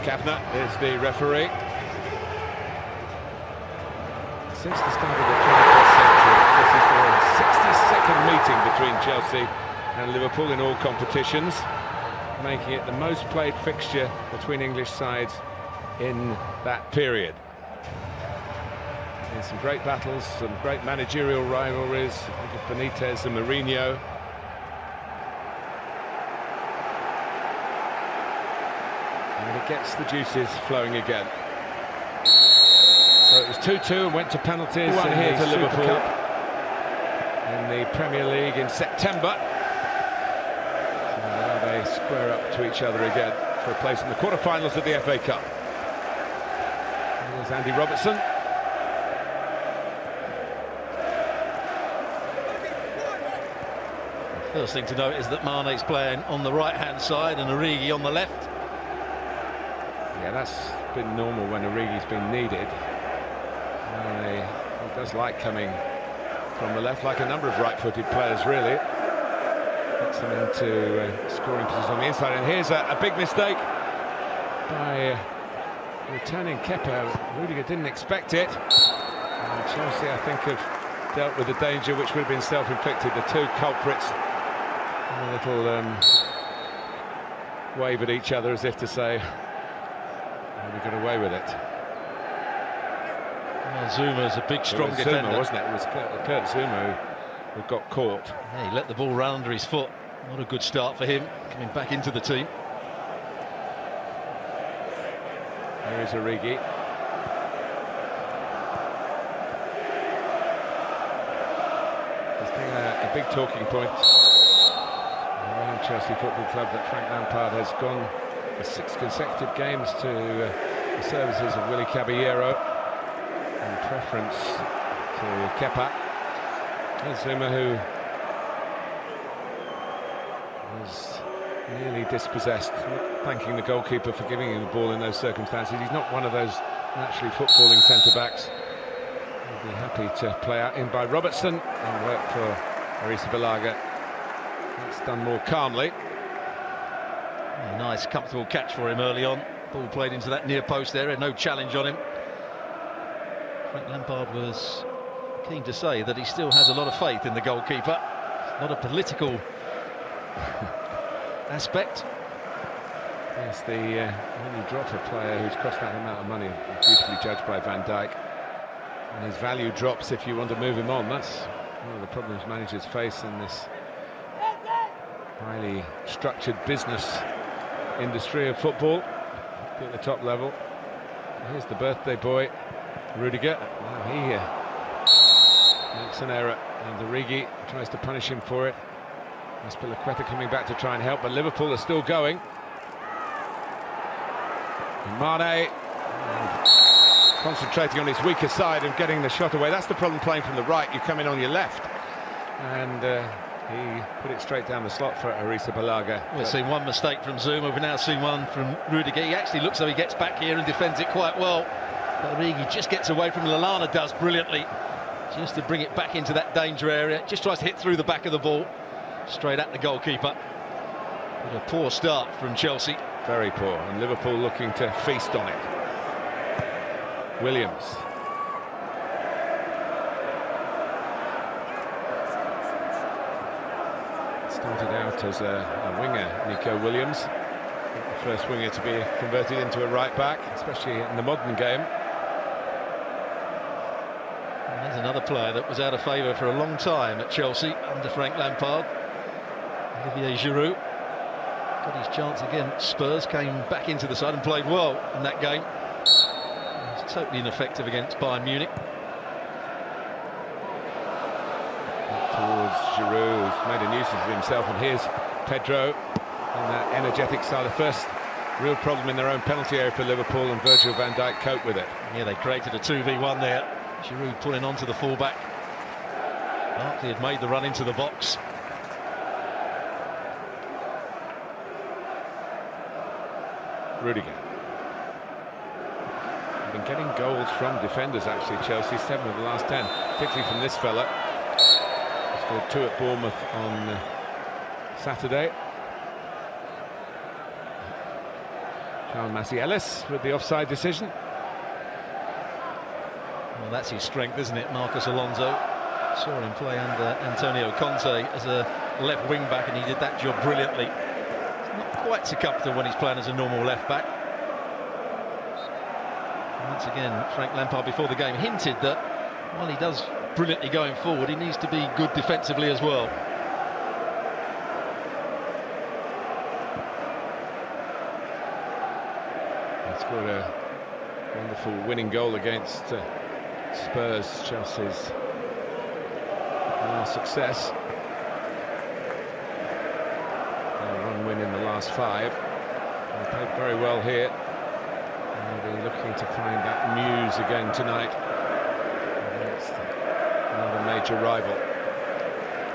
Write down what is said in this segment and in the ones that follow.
Kavanagh is the referee. Since the start of the 21st century, this is the 62nd meeting between Chelsea and Liverpool in all competitions, making it the most played fixture between English sides in that period. In some great battles, some great managerial rivalries, think of Benitez and Mourinho. And it gets the juices flowing again. So it was 2-2 and went to penalties. One here to Liverpool in the Premier League in September. So now they square up to each other again for a place in the quarter-finals of the FA Cup. There's Andy Robertson. First thing to note is that Mane's playing on the right-hand side and Origi on the left. Yeah, that's been normal when Origi's been needed. He does like coming from the left, like a number of right-footed players, really. Gets them into scoring positions on the inside. And here's a big mistake by returning Kepa. Rudiger didn't expect it. And Chelsea, I think, have dealt with the danger, which would have been self-inflicted. The two culprits, a little wave at each other as if to say, we got away with it. Well, Zuma's a big, strong defender. Zuma, wasn't it? It was Kurt Zuma who got caught. Yeah, he let the ball run under his foot. Not a good start for him, coming back into the team. Here is Origi. There's been a big talking point around Chelsea Football Club that Frank Lampard has gone for 6 consecutive games to the services of Willy Caballero in preference to Kepa. And Zuma, who was nearly dispossessed, thanking the goalkeeper for giving him the ball in those circumstances. He's not one of those naturally footballing centre-backs. He'll be happy to play out in by Robertson and work for Arrizabalaga. That's done more calmly. A nice, comfortable catch for him early on. Ball played into that near post area, no challenge on him. Frank Lampard was keen to say that he still has a lot of faith in the goalkeeper. It's not a political aspect. Yes, when you drop a player who's cost that amount of money, beautifully judged by Van Dijk, and his value drops if you want to move him on. That's one of the problems managers face in this highly structured business industry of football at the top level. Here's the birthday boy, Rudiger. Now he makes an error, and Origi tries to punish him for it. Azpilicueta coming back to try and help, but Liverpool are still going. And Mane concentrating on his weaker side and getting the shot away. That's the problem playing from the right. You come in on your left, and he put it straight down the slot for Arrizabalaga. We've seen one mistake from Zuma, we've now seen one from Rudiger. He actually looks like he gets back here and defends it quite well. But Origi just gets away from Lallana, does brilliantly, just to bring it back into that danger area. Just tries to hit through the back of the ball, straight at the goalkeeper. But a poor start from Chelsea. Very poor, and Liverpool looking to feast on it. Williams. Started out as a winger, Nico Williams. The first winger to be converted into a right-back, especially in the modern game. And there's another player that was out of favour for a long time at Chelsea under Frank Lampard, Olivier Giroud. Got his chance again. Spurs came back into the side and played well in that game. He was totally ineffective against Bayern Munich. Towards Giroud, who's made a nuisance of himself, and here's Pedro in that energetic style. The first real problem in their own penalty area for Liverpool, and Virgil van Dijk coped with it. Yeah, they created a 2v1 there. Giroud pulling onto the fullback. Barkley had made the run into the box. Rudiger. They've been getting goals from defenders, actually, Chelsea, 7 of the last 10, particularly from this fella. He scored 2 at Bournemouth on Saturday. Charles Massey-Ellis with the offside decision. Well, that's his strength, isn't it? Marcos Alonso. Saw him play under Antonio Conte as a left wing back, and he did that job brilliantly. It's not quite so comfortable when he's playing as a normal left back. And once again, Frank Lampard before the game hinted that while he does brilliantly going forward, he needs to be good defensively as well. He scored a wonderful winning goal against Spurs, Chelsea's success. One win in the last 5. They played very well here. They'll be looking to find that muse again tonight against another major rival.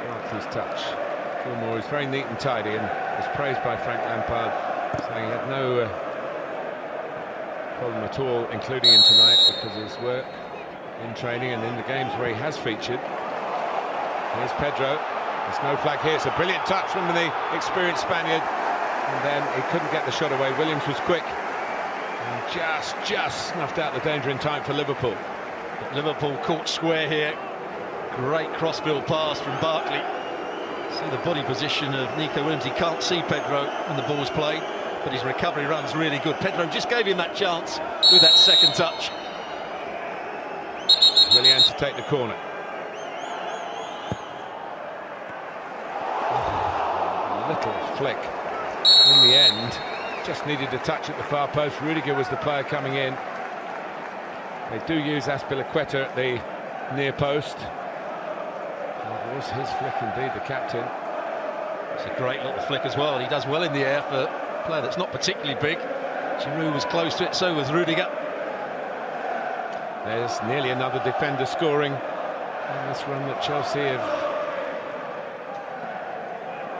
Barkley's touch. Gilmour is very neat and tidy, and was praised by Frank Lampard, saying he had no problem at all including him tonight because of his work in training and in the games where he has featured. Here's Pedro. There's no flag here. It's a brilliant touch from the experienced Spaniard, and then he couldn't get the shot away. Williams was quick and just snuffed out the danger in time for Liverpool. But Liverpool caught square here. Great crossfield pass from Barkley. See the body position of Nico Williams. He can't see Pedro when the ball's played, but his recovery run's really good. Pedro just gave him that chance with that second touch. Willian to take the corner. A little flick in the end. Just needed a touch at the far post. Rudiger was the player coming in. They do use Azpilicueta at the near post. It was his flick indeed, the captain. It's a great little flick as well. He does well in the air for a player that's not particularly big. Giroud was close to it, so was Rudiger. There's nearly another defender scoring in this run that Chelsea have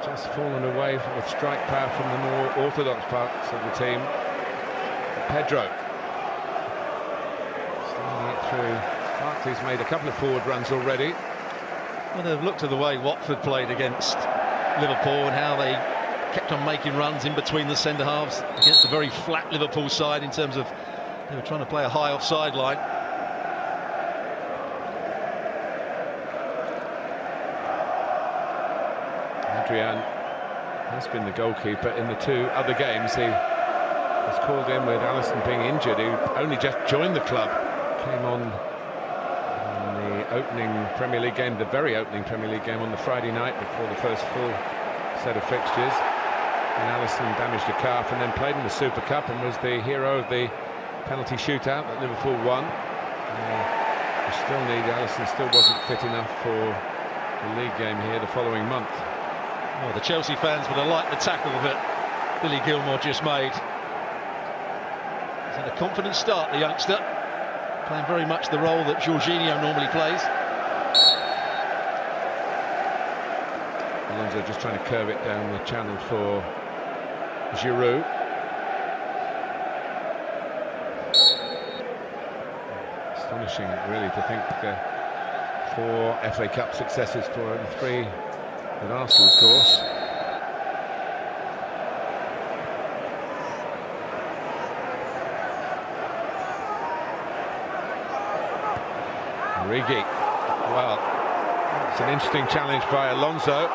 just fallen away with strike power from the more orthodox parts of the team. Pedro sliding it through. Barkley's made a couple of forward runs already. Well, they've looked at the way Watford played against Liverpool and how they kept on making runs in between the centre halves against a very flat Liverpool side in terms of they were trying to play a high offside line. Adrian has been the goalkeeper in the 2 other games. He was called in with Alisson being injured. He only just joined the club, came on in the opening Premier League game, the very opening Premier League game on the Friday night before the first full set of fixtures. And Alisson damaged a calf and then played in the Super Cup and was the hero of the penalty shootout that Liverpool won. Alisson still wasn't fit enough for the league game here the following month. Well, the Chelsea fans would have liked the tackle that Billy Gilmour just made. He's had a confident start, the youngster, playing very much the role that Jorginho normally plays. Alonso just trying to curve it down the channel for Giroud. Astonishing, really, to think 4 FA Cup successes for him, 3 with Arsenal, of course. Origi. Well, it's an interesting challenge by Alonso.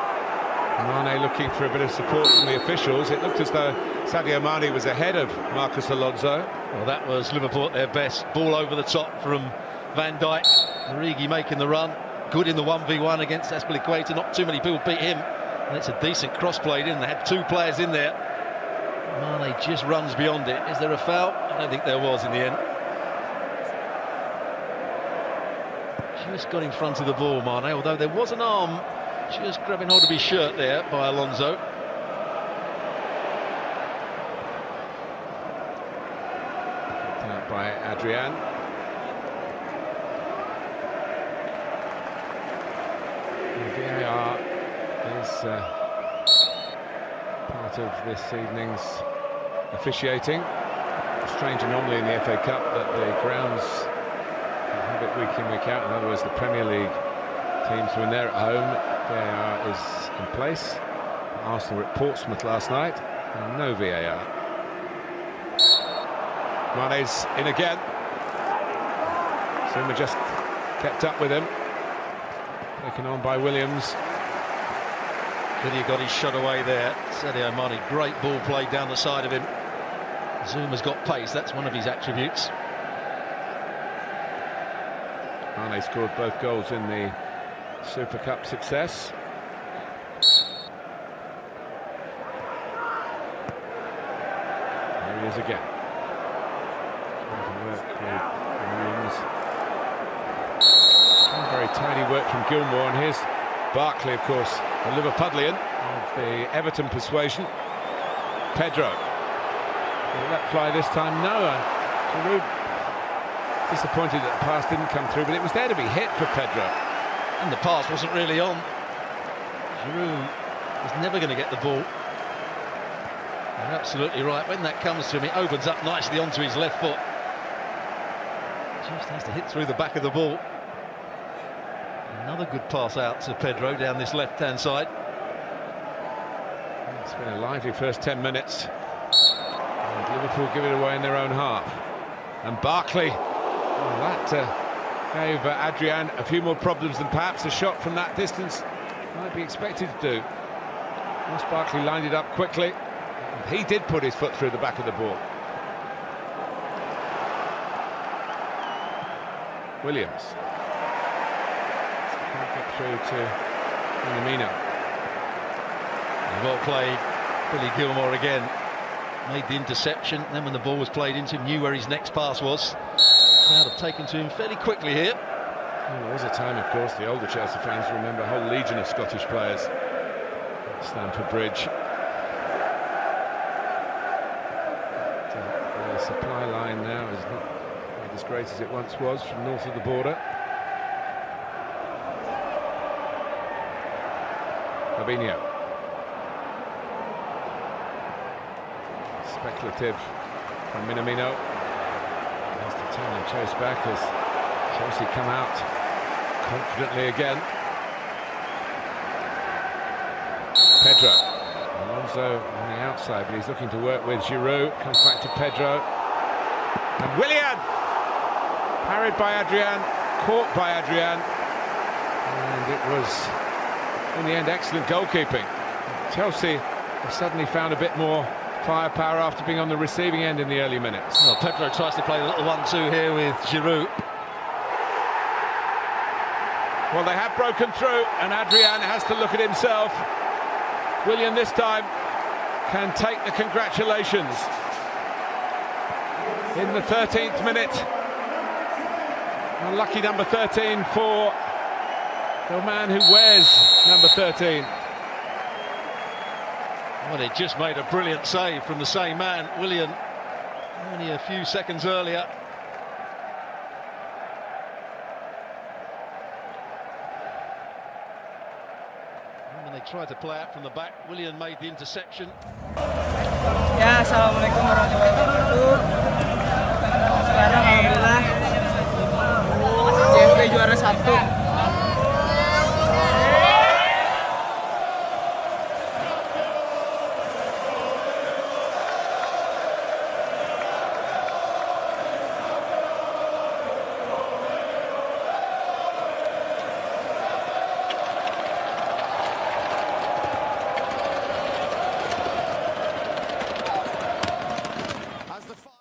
Mane looking for a bit of support from the officials. It looked as though Sadio Mane was ahead of Marcos Alonso. Well, that was Liverpool at their best. Ball over the top from Van Dijk. Origi making the run. Good in the 1v1 against Azpilicueta. Not too many people beat him. And it's a decent cross played in. They had 2 players in there. Mane just runs beyond it. Is there a foul? I don't think there was in the end. Just got in front of the ball, Mane, although there was an arm just grabbing hold of his shirt there by Alonso. Picked out by Adrian. The VAR is part of this evening's officiating. A strange anomaly in the FA Cup that the grounds have it week in, week out. In other words, the Premier League teams, when they're at home, VAR is in place. Arsenal were at Portsmouth last night, and no VAR. Mane's in again. Zuma just kept up with him. Taken on by Williams. Lydia got his shot away there. Sadio Mane, great ball played down the side of him. Zuma's got pace, that's one of his attributes. Mane scored both goals in the Super Cup success. There he is again. Trying to work with Williams. Very tiny work from Gilmour, and here's Barkley, of course, a Liverpudlian of the Everton persuasion. Pedro. Will that fly this time? No. Giroud disappointed that the pass didn't come through, but it was there to be hit for Pedro. And the pass wasn't really on. Giroud was never going to get the ball. You're absolutely right. When that comes to him, it opens up nicely onto his left foot. Just has to hit through the back of the ball. Another good pass out to Pedro down this left-hand side. It's been a lively first 10 minutes. And Liverpool give it away in their own half. And Barkley, well, that gave Adrian a few more problems than perhaps a shot from that distance might be expected to do. Once Barkley lined it up quickly, and he did put his foot through the back of the ball. Williams. Can't get through to Minamino. Well played, Billy Gilmour again. Made the interception, then when the ball was played into him, knew where his next pass was. The crowd have taken to him fairly quickly here. Well, there was a time, of course, the older Chelsea fans remember a whole legion of Scottish players at Stamford Bridge. The supply line now is not quite as great as it once was from north of the border. Fabinho. Speculative from Minamino. Has to turn and chase back as Chelsea come out confidently again. Pedro. Alonso on the outside, but he's looking to work with Giroud. Comes back to Pedro. And Willian! Parried by Adrian, caught by Adrian. And it was, in the end, excellent goalkeeping. Chelsea have suddenly found a bit more firepower after being on the receiving end in the early minutes. Well, Pedro tries to play a little 1-2 here with Giroud. Well, they have broken through, and Adrian has to look at himself. Willian this time can take the congratulations. In the 13th minute. Unlucky number 13 for the man who wears number 13. Well, he just made a brilliant save from the same man, Willian, only a few seconds earlier. And when they tried to play out from the back, Willian made the interception. Ya, assalamualaikum warahmatullahi wabarakatuh. Sekarang alhamdulillah JMP juara 1.